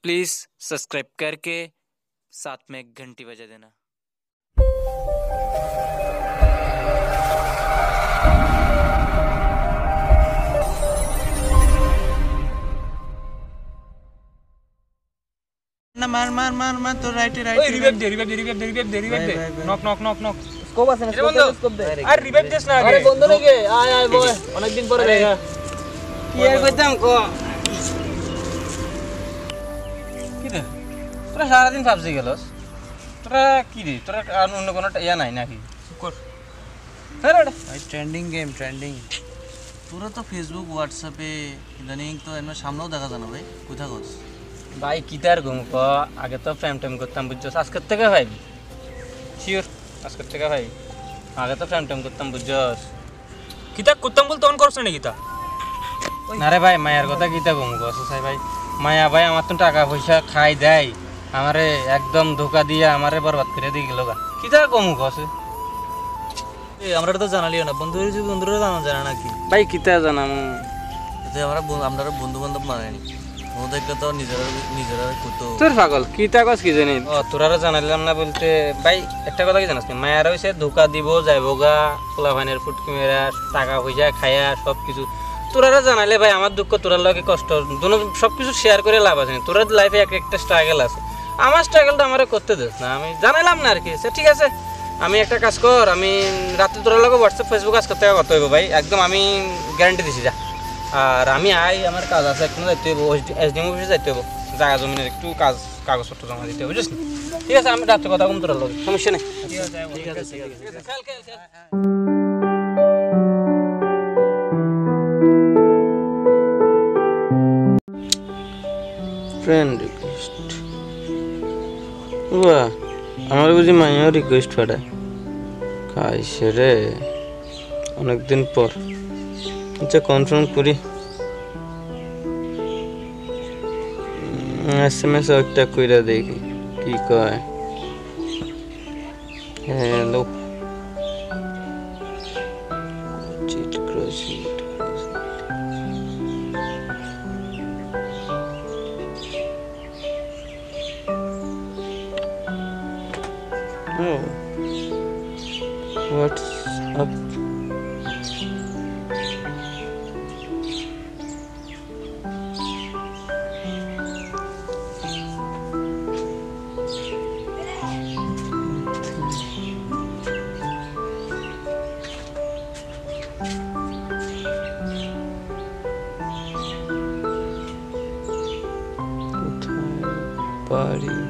Please subscribe करके साथ में घंटी बजा देना। ना मार मार मार मार तो राइट ओए रिवाइव दे नॉक स्कोप আছে না স্कोप দে আরে রিভাইভ দিস না আগে আরে বন্ধ নাকি আয় আয় বয় অনেক দিন পরে দেখা কি আর কইতাম কো কি রে তোরা সারা দিন পাবজি গেলস তোরা কি রে তোরা আর অন্য কোনো ইয়া নাই নাকি কর আরে ভাই ট্রেন্ডিং গেম ট্রেন্ডিং তোরা তো ফেসবুক হোয়াটসঅ্যাপে ইদানিং তো এমন সামনেও দেখা যায় না ভাই কোথা গছ ভাই কিতার ঘুম ক আগে তো প্রেম টেম করতাম বুঝছস আজকের থেকে ভাই শিওর আজকের থেকে ভাই আগে তো প্রেম টেম করতাম বুঝছস কিতা করতাম বল তখন করছ না কিতা না রে ভাই মায়ের কথা কিতা ঘুম কস সাই ভাই মায়া ভাই আমার তো টাকা পয়সা খাই দেয় আমারে একদম ধোকা দিয়ে আমারে বরবাদ করে দিয়ে গেল গা কিতা ঘুম কস এই আমরা তো জানালিও না বন্ধুরা জানা জানা নাকি ভাই কিতা জানাম যে আমরা বন্ধু বান্ধব মানেনি ওদেরকে তো নিজেরা কত তোর পাগল কিতা কস কি জানি ও তোরারে জানাইলাম না বলতে ভাই একটা কথা কি জানাস না মায়ের হইছে ধোকা দিব যাইবো গা পোলাভানের ফুটকি মেরা টাকা পয়সা খায়া সব কিছু তোরারে জানাইলে ভাই আমার দুঃখ তোরার লগে কষ্ট দুনো সব কিছু শেয়ার করে লাভ আছে তোর লাইফে একটা স্ট্রাগল আছে আমার স্ট্রাগলটা আমারে করতে দিস না আমি জানাইলাম না আর কি ঠিক আছে আমি একটা কাজ কর আমি রাতে তোরার লগে হোয়াটসঅ্যাপ ফেসবুক কাজ করতে কত হইব ভাই একদম আমি গ্যারান্টি দিছি যা আর আমি আমার কাজ আছে একটু যাইতে হইব এসডিএম অফিসে যাইতে হইব জায়গা জমিনের একটু কাজ কাগজপত্র জমা দিতে হবে বুঝছিস ঠিক আছে আমি রাতে কথা কম তোরার লগে সমস্যা নেই ঠিক আছে ফ্রেন্ড রিকোয়েস্ট বাহ আমার বুঝি মাইয়াও রিকোয়েস্ট পাঠায় খাইছে রে অনেকদিন পর আচ্ছা কনফার্ম করি এসএমএস একটা কইরা দেখি কি কয় হ্যালো চিট ক্রসিং Oh, what's up? Party.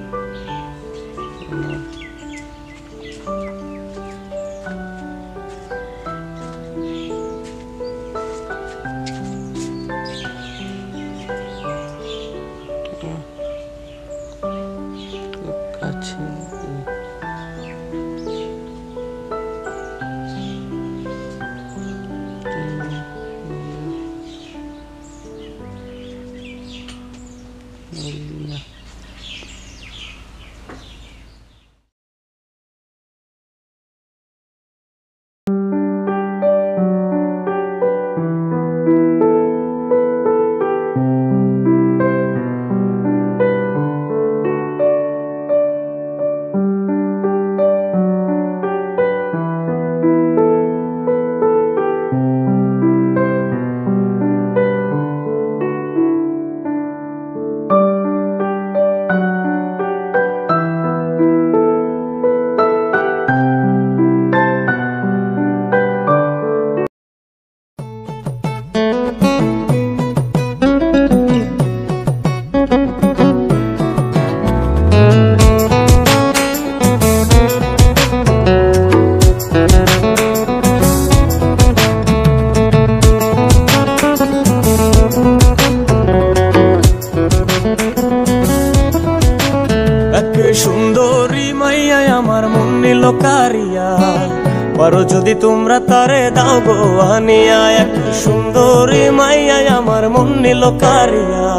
পারো যদি তোমরা তারে দাও গো আনিয়া এক সুন্দরী মাইয়া আমার মন নিল কারিয়া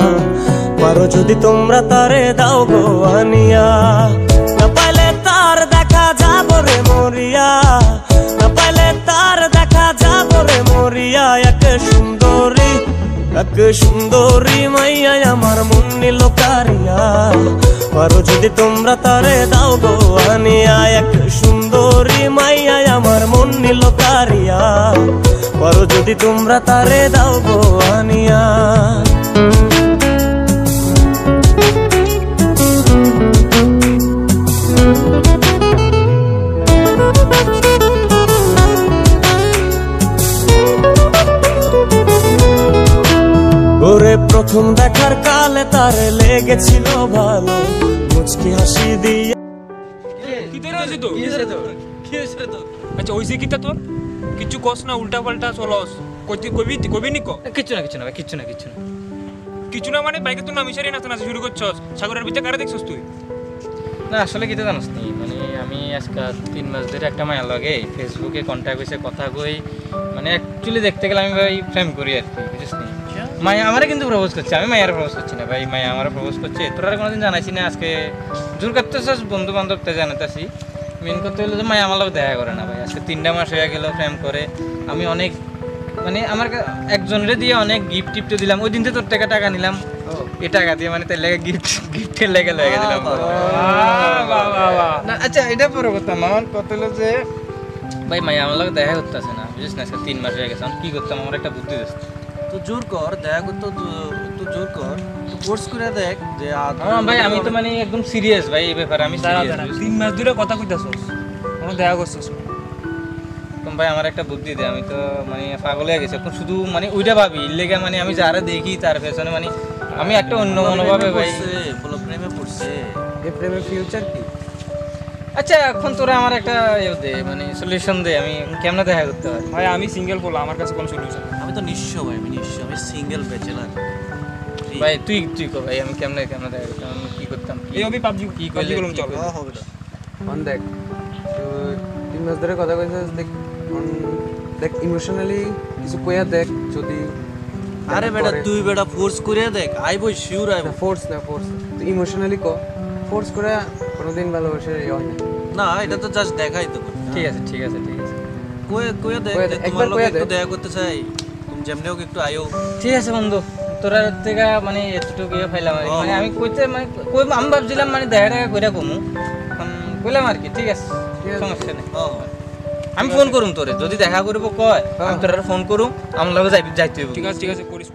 পারো যদি তোমরা তারে দাও গো আনিয়া না পাইলে তার দেখা যাব রে মরিয়া না পাইলে তার দেখা যাব রে মরিয়া এক এক সুন্দরী মাইয়া আমার মন নিল কারিয়া, পারো যদি তোমরা তারে দাও গো আনিয়া। এক সুন্দরী মাইয়া আমার মন নিল কারিয়া, পারো যদি তোমরা তারে দাও গো আনিয়া। ওরে প্রথম দেখার কালে তারে লেগেছিল ভালো, মুচকি হাসি দিয়ে আচ্ছা ওই যে কিতা তোর কিছু কস না, উল্টা পাল্টা চলস, কবি নি কিচ্ছু না কিচ্ছু না ভাই, কিচ্ছু না কিচ্ছু না কিছু না মানে বাইকে তুই নামি সারি নাচা শুরু করছস, সাগরের ভিতরে কারে দেখছস তুই? না আসলে কিতা জানোস নি, মানে আমি আজকে 3 মাস ধরে একটা মায়ের লগে ফেসবুকে কন্ট্যাক্ট হয়েছে, কথা কই, মানে অ্যাকচুয়ালি দেখতে গেলে আমি ভাই প্রেম করি আর কি, বুঝিস নি। মায়া আমারে কিন্তু প্রপোজ করছে, আমি মায়ের প্রপোজ করছি না ভাই, মায়া আমারে প্রপোজ করছে। তোরা কোনোদিন জানাইছি না, আজকে জোর করতেছস বন্ধু বান্ধবতে জানাতেছি। মেন কথা হলো যে মায়া আমার লোক দেখা করে না ভাই, আজকে 3টা মাস হয়ে গেল প্রেম করে। আমি অনেক মানে আমার একজনের দিয়ে অনেক গিফট টিফট দিলাম, ওই দিন তো তোর টাকা নিলাম, এই টাকা দিয়ে মানে তার লেগে গিফটের লেগে লেগে দিলাম। আচ্ছা এটা পরে কথা, আমার কথা হলো যে ভাই মায়া আমার লোক দেখা করতেছে না, বুঝিস না, আজকে 3 মাস হয়ে গেছে। আমি কি করতাম, আমার একটা বুদ্ধি দিচ্ছে, তো জোর কর দেখা করতে, তো জোর কর, তো কোর্স করে দেখ যে ভাই আমি তো মানে একদম সিরিয়াস ভাই এই ব্যাপারে, আমি সিরিয়াস। 3 মাস ধরে কথা কইতাছস, কোনো দেখা করছস? ভাই আমার একটা বুদ্ধি দে, আমি তো মানে পাগল হয়ে গেছি এখন, শুধু মানে ওইটা ভাবি লেগে, মানে আমি যারা দেখি তার পেছনে মানে আমি একটা অন্য মনোভাবে ভাই বলো প্রেমে পড়ছে। এই প্রেমের ফিউচার কি? আচ্ছা এখন তোরা আমার একটা ইয়ে দে, মানে সলিউশন দে, আমি কেমনে দেখা করতে পারি? ভাই আমি সিঙ্গেল বলা, আমার কাছে কোনো সলিউশন নেই। আমি তো নিঃস্ব ভাই, আমি নিঃস্ব, আমি সিঙ্গেল ব্যাচেলার ভাই তুই কো ভাই, আমি কেমনে দেখা করতাম, আমি কি করতাম? এই অবি পাবজি কি কি করলে করলাম চল। হবে না। অন দেখ, তো 3 মাস ধরে কথা কইছিস, দেখ দেখ ইমোশনালি কিছু কইয়া দেখ, যদি আরে বেটা তুই বেটা ফোর্স করে দেখ, আইবো শিওর আইবো। ফোর্স তুই ইমোশনালি ফোর্স করে কোনোদিন ভালোবাসে হয় না। না এটা তো জাস্ট দেখাই তো। ঠিক আছে ঠিক আছে ঠিক আছে কয়ে দেখ, কয়ে দে, তোমার একবার লোক কয়ে একটু দে। দেখা করতে চাই, তুমি যেমনি হোক একটু আইও। ঠিক আছে বন্ধু, তোরা থেকে মানে এতটুকু ইয়ে পাইলাম আর কি। মানে আমি কইতে মানে আমি ভাবছিলাম মানে দেখা টাকা কইরা কমু, এখন কইলাম আর কি। ঠিক আছে সমস্যা নেই, আমি ফোন করুম তোরে, যদি দেখা করবো কয় আমি তোরা ফোন করুম, আমার লগে যাইতে হইব। ঠিক আছে করিস।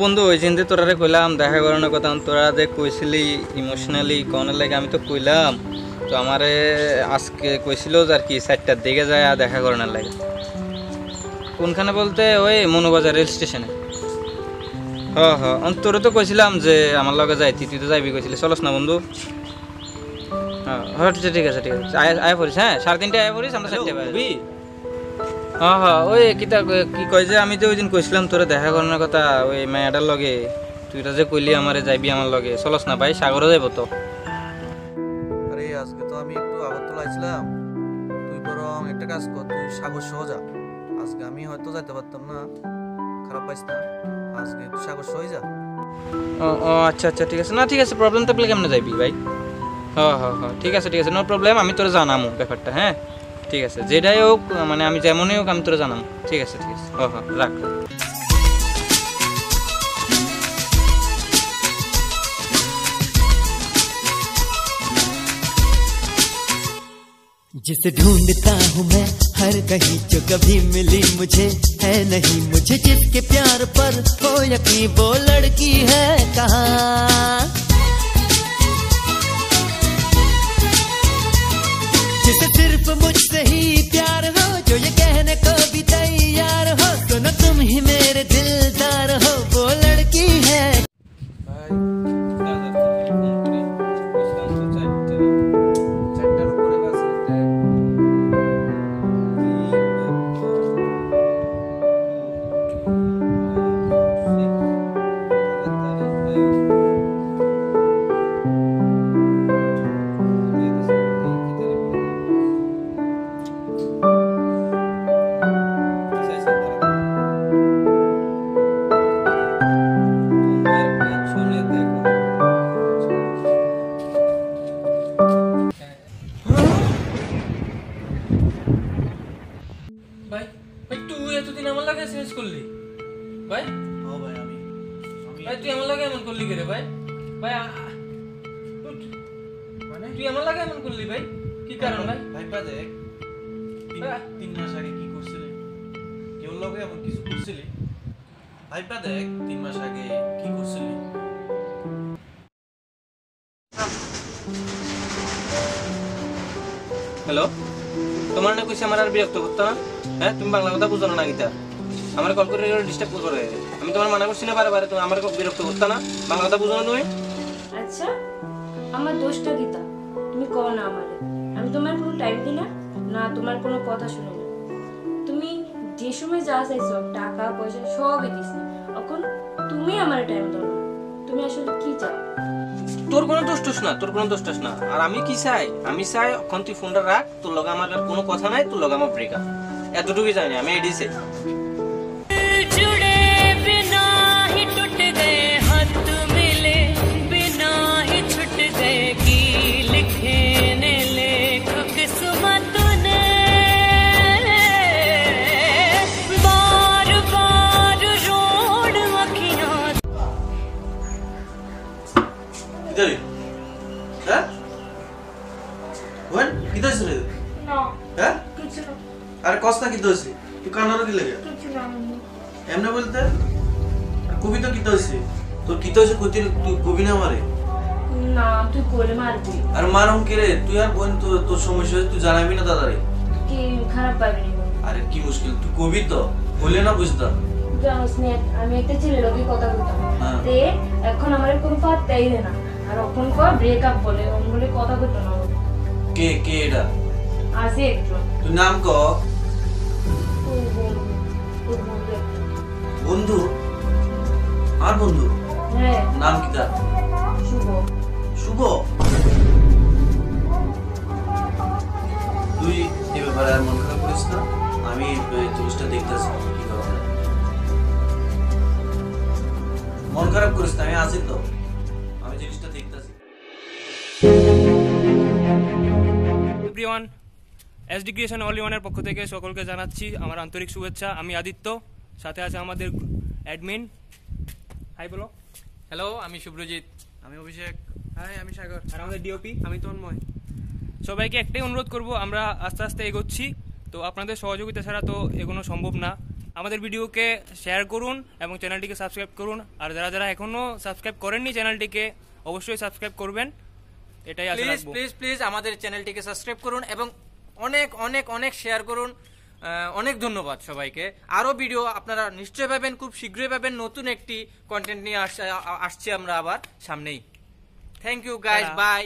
বন্ধু ওই চিন্তে তোরারে কইলাম দেখা করানোর কথা, তোরা যে কইছিলি ইমোশনালি কোনের লাগে, আমি তো কইলাম তো আমারে আজকে কইছিল আর কি 4টার দিকে যায় দেখা করানোর লাগে। কোনখানে বলতে ওই মনোবাজার রেল স্টেশনে। তোরে তো কইছিলাম যে আমার লগে যাইতি, তুই তো যাইবি কইছিলি, চলস না বন্ধু? হ্যাঁ ঠিক আছে আয় পড়িস, হ্যাঁ 3:30 আয় পড়িস, আমরা 4টায় পাবি। ওই কি কয় যে আমি তো ওই দিন কইছিলাম তোরে দেখা করানোর কথা ওই মেয়েটার লগে, তুই যে কইলি আমারে যাইবি আমার লগে, চলস না ভাই? সাগরও যাইব তো। আরে আজকে তো আমি একটু আগরতলা বলাইছিলাম তুই বরং একটা কাজ কর, তুই সাগর সহ যা। আজকে আমি হয়তো যাইতে পারতাম না, খারাপ পাইস না, আজকে তুই সাগর সহ যা। ও আচ্ছা আচ্ছা ঠিক আছে, না ঠিক আছে, প্রবলেম থাকলে কেমনে যাইবি ভাই? হ্যাঁ ঠিক আছে নো প্রবলেম, আমি তোরা জানামো ব্যাপারটা। হ্যাঁ ঠিক আছে, যেটাই হোক মানে আমি যেমনই হোক আমি তোরা জানাম। ঠিক আছে রাখ। जिसे ढूंढता हूँ मैं हर कहीं, जो कभी मिली मुझे है नहीं, मुझे जिसके प्यार पर हो यकीन, वो लड़की है कहाँ? जिसे सिर्फ मुझसे ही प्यार हो, जो ये कहने को भी तैयार हो, सुनो तुम ही मेरे दिलदार हो, वो लड़की है। ভাই তুই এতদিন আমার লাগে চেঞ্জ করলি ভাই? ভাই তুই আমার লাগে এমন করলি রে ভাই? ভাই মানে তুই আমার লাগে এমন করলি ভাই? কি কারণ ভাই? ভাইবা দেখ 3 মাস আগে কি করছিলি, কেউ লগে এমন কিছু করছিলি? ভাইবা দেখ 3 মাস আগে কি করছিলি? হ্যালো, তোমার না কইছে আমার আর বিরক্ত করতে না? হ্যাঁ তুমি বাংলা কথা বুঝো না গীতা, আমার কল করে ডিস্টার্ব করে। আমি তোমার মানা করছি না বারে তুমি আমার বিরক্ত করতে না, বাংলা কথা বুঝো না তুমি? আচ্ছা আমার দোষটা গীতা, তুমি কও না আমারে, আমি তোমার কোনো টাইম দিই না তোমার কোনো কথা শুনি না। তুমি যে সময় যা চাইছো টাকা পয়সা সবই দিছি, এখন তুমি আমার টাইম দাও না। তুমি আসলে কি চাও? তোর কোনো দোষ না। আর আমি কি চাই? আমি চাই এখন তুই ফোনটা রাখ, তোর লগে আমার আর কোনো কথা নাই, তোর লগে আমার ব্রেকআপ, এতটুকুই জানি আমি। এডি চাই। হ্যাঁ ওয়েন কি দইছ রে? হ্যাঁ কিছু না, আরে কষ্ট কি দইছ? তুই কান্নার কি লাগে? কিছু না। এমনে বলতে কবিতা কি দইছ? তোর কি দইছ কইতে তুই কবি না মারে? না তুই কোলে মারবি। আর মারুম কি রে? তুই আর বোন তোর সমস্যা তুই জানাবি না দাদারে? কি খারাপ পাবি না? আরে কি মুশকিল, তুই কবি তো বলে না বুঝতা। জানোস না আমি একটা ছেলের লগে কথা বলতাম, তে এখন আমার কোনো পাত্তাই দেয় না, আর এখন কয় ব্রেকআপ বলে, বলে কথা বলতো না। কে এটা? আছে একটু। তুই নাম ক? বন্ধু? আর বন্ধু? হ্যাঁ। নাম কি তার? শুভ। তুই এই ব্যাপারে আর মন খারাপ করিস না, আমি জিনিসটা দেখতেছি কি করা যায়। মন খারাপ করিস না, আমি আছি তো, আমি জিনিসটা দেখতেছি। এভরিওয়ান, এসডি ক্রিয়েশন অনলি ওয়ানের পক্ষ থেকে সকলকে জানাচ্ছি আমার আন্তরিক শুভেচ্ছা। আমি আদিত্য, সাথে আছে আমাদের অ্যাডমিন। হাই বলো। হ্যালো, আমি শুভ্রজিৎ। আমি অভিষেক। হাই আমি সাগর। আর আমাদের ডিওপি আমি তন্ময়। সবাইকে একটাই অনুরোধ করব, আমরা আস্তে আস্তে এগোচ্ছি, তো আপনাদের সহযোগিতা ছাড়া তো এগোনো সম্ভব না। আমাদের ভিডিওকে শেয়ার করুন এবং চ্যানেলটিকে সাবস্ক্রাইব করুন, আর যারা যারা এখনও সাবস্ক্রাইব করেননি চ্যানেলটিকে অবশ্যই সাবস্ক্রাইব করবেন, এটাই আশা রাখবো। প্লিজ আমাদের চ্যানেলটিকে সাবস্ক্রাইব করুন এবং অনেক অনেক অনেক শেয়ার করুন। অনেক ধন্যবাদ সবাইকে। আরও ভিডিও আপনারা নিশ্চয়ই পাবেন, খুব শীঘ্রই পাবেন। নতুন একটি কন্টেন্ট নিয়ে আসছি আমরা আবার সামনেই। Thank you guys, by.